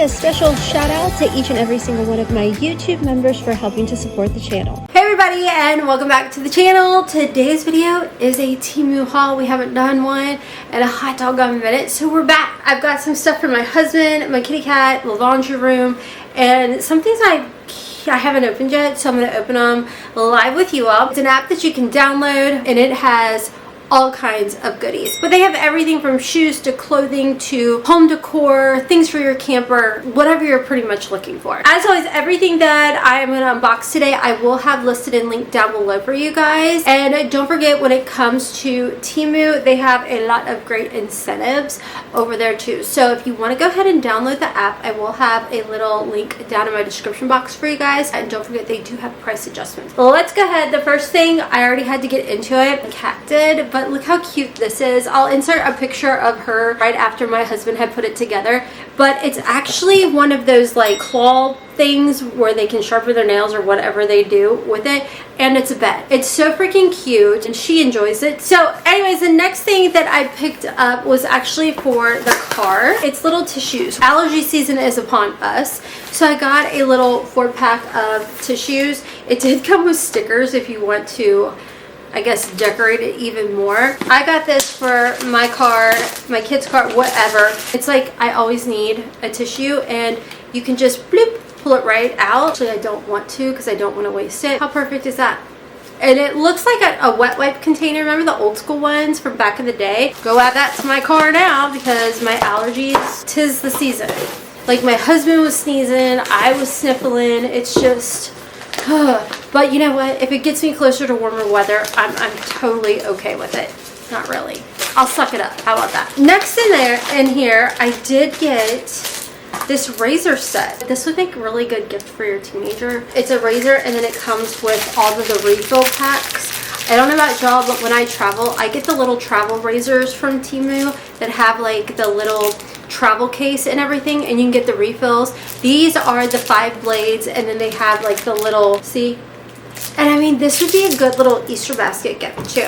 A special shout out to each and every single one of my YouTube members for helping to support the channel. Hey everybody, and welcome back to the channel. Today's video is a TEMU haul. We haven't done one in a hot doggone minute, so we're back. I've got some stuff for my husband, my kitty cat, the laundry room, and some things I haven't opened yet, so I'm going to open them live with you all. It's an app that you can download, and it has all kinds of goodies, but they have everything from shoes to clothing to home decor, things for your camper, whatever you're pretty much looking for. As always, everything that I am going to unbox today I will have listed and linked down below for you guys. And don't forget, when it comes to TEMU, they have a lot of great incentives over there too. So if you want to go ahead and download the app, I will have a little link down in my description box for you guys. And don't forget, they do have price adjustments. Well, let's go ahead. The first thing, I already had to get into it, the cat did, but look how cute this is. I'll insert a picture of her right after my husband had put it together, but it's actually one of those like claw things where they can sharpen their nails or whatever they do with it, and it's a bed. It's so freaking cute and she enjoys it. So anyways, the next thing that I picked up was actually for the car. It's little tissues. Allergy season is upon us, so I got a little 4-pack of tissues. It did come with stickers if you want to, I guess, decorate it even more. I got this for my car, my kid's car, whatever. It's like I always need a tissue, and you can just bloop, pull it right out. Actually, I don't want to because I don't want to waste it. How perfect is that? And it looks like a wet wipe container. Remember the old school ones from back in the day? Go add that to my car now because my allergies, 'tis the season. Like my husband was sneezing, I was sniffling. It's just, but you know what? If it gets me closer to warmer weather, I'm totally okay with it. Not really. I'll suck it up. How about that? Next in here, I did get this razor set. This would make a really good gift for your teenager. It's a razor, and then it comes with all of the refill packs. I don't know about y'all, but when I travel, I get the little travel razors from TEMU that have like the little travel case and everything, and you can get the refills. These are the 5 blades, and then they have like the little, see? And I mean, this would be a good little Easter basket gift too.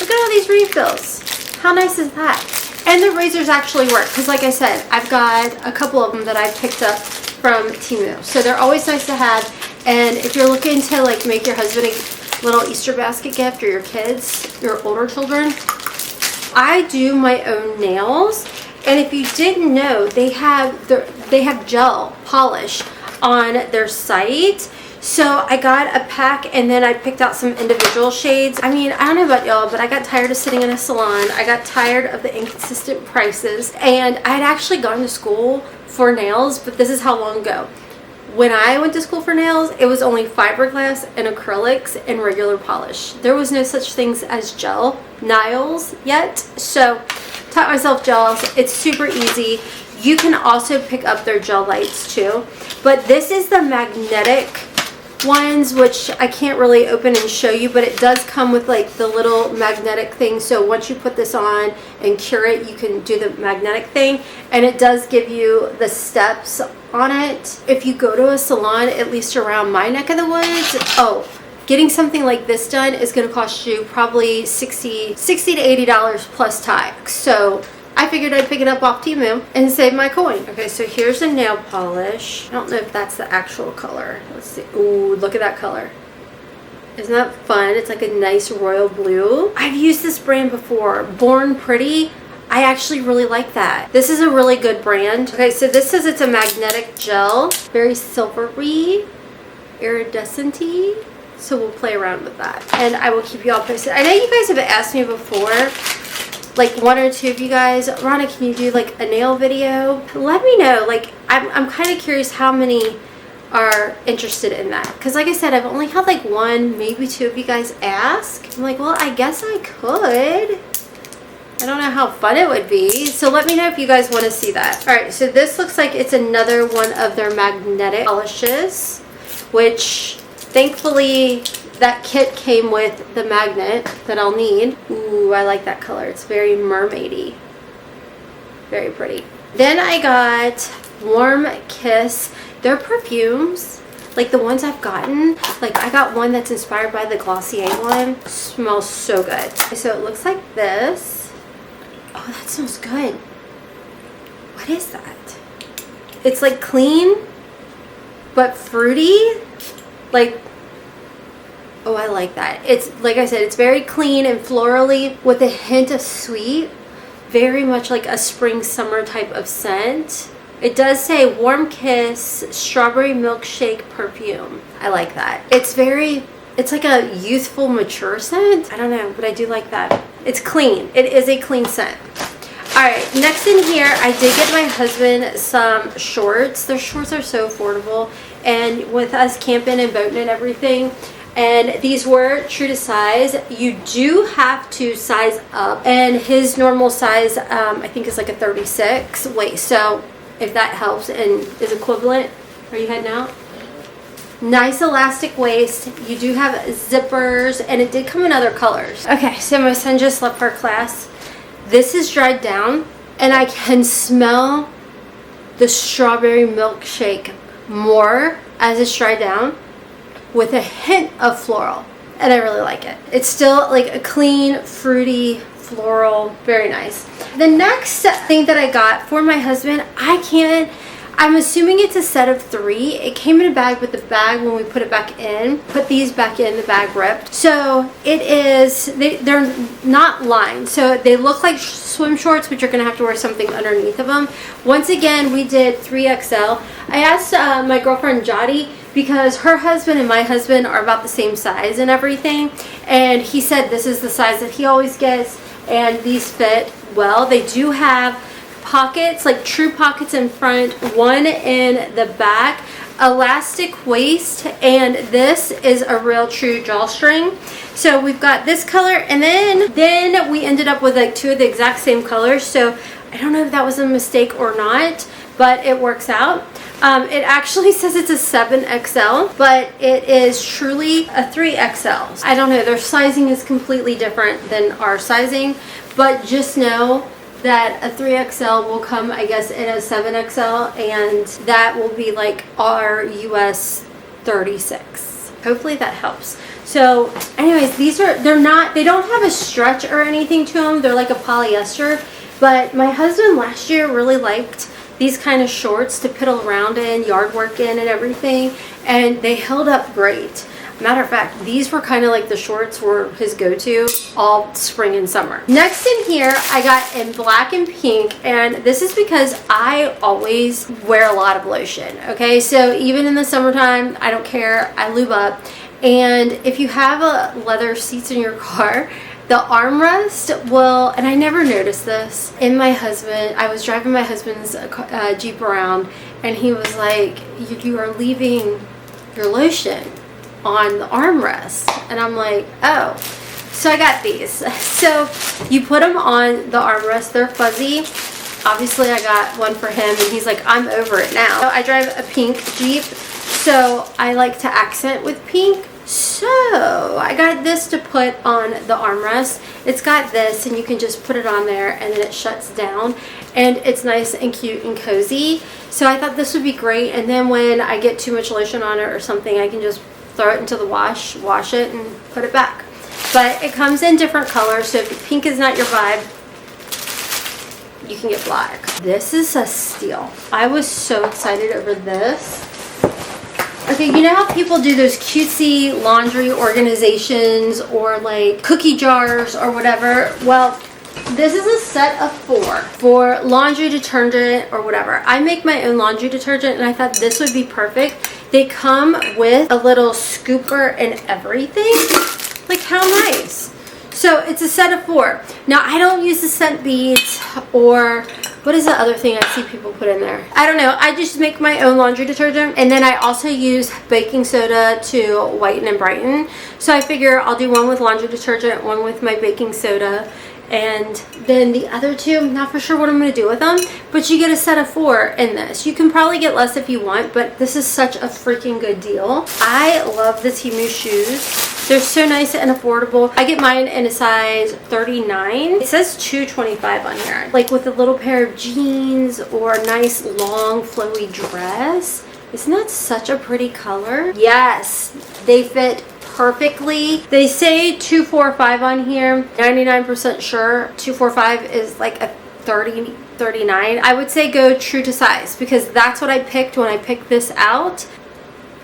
Look at all these refills. How nice is that? And the razors actually work, because like I said, I've got a couple of them that I picked up from TEMU, so they're always nice to have. And if you're looking to like make your husband a little Easter basket gift, or your kids, your older children, I do my own nails. And if you didn't know, they have gel polish on their site. So I got a pack, and then I picked out some individual shades. I mean, I don't know about y'all, but I got tired of sitting in a salon. I got tired of the inconsistent prices, and I had actually gone to school for nails, but this is how long ago. When I went to school for nails, it was only fiberglass and acrylics and regular polish. There was no such things as gel nails yet. So taught myself gels. It's super easy. You can also pick up their gel lights too, but this is the magnetic ones, which I can't really open and show you, but it does come with like the little magnetic thing. So once you put this on and cure it, you can do the magnetic thing, and it does give you the steps on it. If you go to a salon, at least around my neck of the woods, getting something like this done is going to cost you probably $60 to $80 plus tax. So I figured I'd pick it up off TEMU and save my coin. Okay, so here's a nail polish. I don't know if that's the actual color. Let's see. Ooh, look at that color. Isn't that fun? It's like a nice royal blue. I've used this brand before, Born Pretty. I actually really like that. This is a really good brand. Okay, so this says it's a magnetic gel. Very silvery, iridescent-y. So we'll play around with that, and I will keep you all posted. I know you guys have asked me before, like 1 or 2 of you guys, Rhonda, can you do like a nail video? Let me know. Like I'm kind of curious how many are interested in that, because like I said, I've only had like 1, maybe 2 of you guys ask. I'm like, well, I guess I could. I don't know how fun it would be, so let me know if you guys want to see that. All right, so this looks like it's another one of their magnetic polishes, which thankfully that kit came with the magnet that I'll need. Ooh, I like that color. It's very mermaidy. Very pretty. Then I got Warm Kiss. Their perfumes, like the ones I've gotten, like I got one that's inspired by the Glossier one. Smells so good. So it looks like this. Oh, that smells good. What is that? It's like clean, but fruity. Like, oh, I like that. It's, like I said, it's very clean and florally with a hint of sweet. Very much like a spring summer type of scent. It does say warm kiss strawberry milkshake perfume. I like that. It's like a youthful mature scent. I don't know, but I do like that. It's clean. It is a clean scent. Alright, next in here, I did get my husband some shorts. Their shorts are so affordable, and with us camping and boating and everything, and these were true to size. You do have to size up, and his normal size I think is like a 36 waist, so if that helps and is equivalent. Are you heading out? Nice elastic waist. You do have zippers, and it did come in other colors. Okay, so my son just left for class. This is dried down, and I can smell the strawberry milkshake more as it's dried down, with a hint of floral, and I really like it. It's still like a clean, fruity, floral, very nice. The next thing that I got for my husband, I'm assuming it's a set of 3. It came in a bag, but the bag, when we put it back in, put these back in, the bag ripped. So it is, they're not lined. So they look like swim shorts, but you're gonna have to wear something underneath of them. Once again, we did 3XL. I asked my girlfriend Jody, because her husband and my husband are about the same size and everything. And he said this is the size that he always gets, and these fit well. They do have pockets, like true pockets in front, one in the back, elastic waist, and this is a real true drawstring. So we've got this color, and then we ended up with like 2 of the exact same colors. So I don't know if that was a mistake or not, but it works out. It actually says it's a 7XL, but it is truly a 3XL. I don't know, their sizing is completely different than our sizing, but just know that a 3XL will come, I guess, in a 7XL, and that will be like our US 36. Hopefully that helps. So anyways, they don't have a stretch or anything to them. They're like a polyester, but my husband last year really liked these kind of shorts to piddle around in, yard work in, and everything, and they held up great. Matter of fact, these were kind of like the shorts were his go-to all spring and summer. Next in here, I got in black and pink, and this is because I always wear a lot of lotion, okay? So even in the summertime, I don't care, I lube up. And if you have a leather seats in your car, the armrest will, and I never noticed this, I was driving my husband's Jeep around, and he was like, you are leaving your lotion on the armrest. And I'm like, oh. So I got these. So you put them on the armrest, they're fuzzy. Obviously I got one for him, and he's like, I'm over it now. So I drive a pink Jeep, so I like to accent with pink. So I got this to put on the armrest. It's got this, and you can just put it on there, and then it shuts down, and it's nice and cute and cozy. So I thought this would be great, and then when I get too much lotion on it or something, I can just throw it into the wash it, and put it back. But it comes in different colors, so if pink is not your vibe, you can get black. This is a steal. I was so excited over this. Okay, you know how people do those cutesy laundry organizations or like cookie jars or whatever? Well, this is a set of 4 for laundry detergent or whatever. I make my own laundry detergent, and I thought this would be perfect. They come with a little scooper and everything. Like, how nice. So it's a set of 4. Now, I don't use the scent beads, or what is the other thing I see people put in there? I don't know. I just make my own laundry detergent, and then I also use baking soda to whiten and brighten. So I figure I'll do one with laundry detergent, one with my baking soda, and then the other 2, I'm not for sure what I'm going to do with them, but you get a set of 4 in this. You can probably get less if you want, but this is such a freaking good deal. I love the TEMU shoes. They're so nice and affordable. I get mine in a size 39. It says $2.25 on here. Like with a little pair of jeans or a nice long flowy dress. Isn't that such a pretty color? Yes, they fit perfectly. They say $2.45 on here. 99% sure $2.45 is like a 30 $39. I would say go true to size because that's what I picked when I picked this out.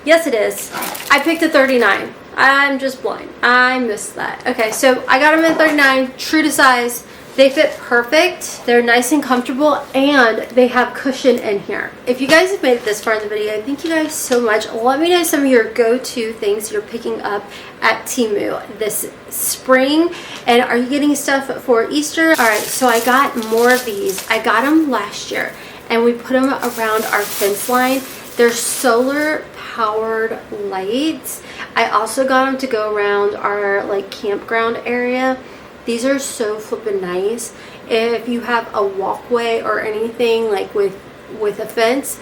Yes, it is. I picked a 39. I'm just blind. I missed that. Okay, so I got them at 39, true to size. They fit perfect. They're nice and comfortable, and they have cushion in here. If you guys have made it this far in the video, thank you guys so much. Let me know some of your go-to things you're picking up at TEMU this spring. And are you getting stuff for Easter? All right, so I got more of these. I got them last year, and we put them around our fence line. They're solar powered lights. I also got them to go around our like campground area. These are so flippin' nice. If you have a walkway or anything like with a fence,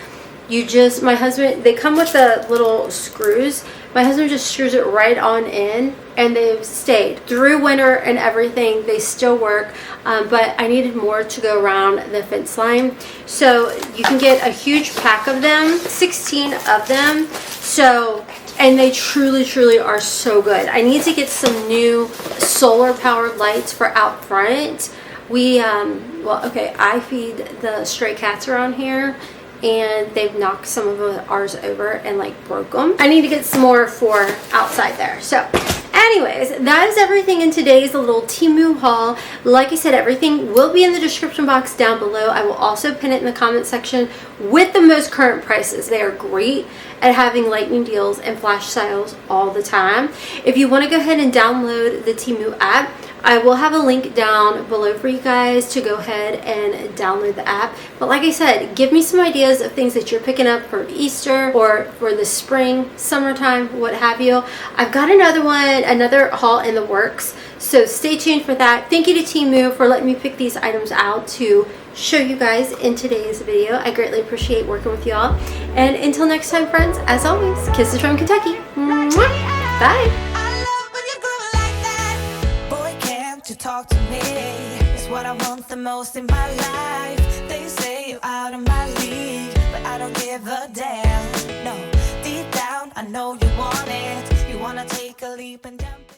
you just, my husband, they come with the little screws. My husband just screws it right on in, and they've stayed through winter and everything. They still work, but I needed more to go around the fence line. So you can get a huge pack of them, 16 of them. So, and they truly are so good. I need to get some new solar powered lights for out front. We, well, okay, I feed the stray cats around here, and they've knocked some of ours over and like broke them. I need to get some more for outside there. So anyways, that is everything in today's little TEMU haul. Like I said, everything will be in the description box down below. I will also pin it in the comment section with the most current prices. They are great at having lightning deals and flash sales all the time. If you want to go ahead and download the TEMU app, I will have a link down below for you guys to go ahead and download the app. But like I said, give me some ideas of things that you're picking up for Easter or for the spring, summertime, what have you. I've got another haul in the works, so stay tuned for that. Thank you to TEMU for letting me pick these items out to show you guys in today's video. I greatly appreciate working with y'all. And until next time, friends, as always, kisses from Kentucky. Mwah. Bye. To talk to me is what I want the most in my life. They say you're out of my league, but I don't give a damn. No, deep down I know you want it. You wanna take a leap and jump.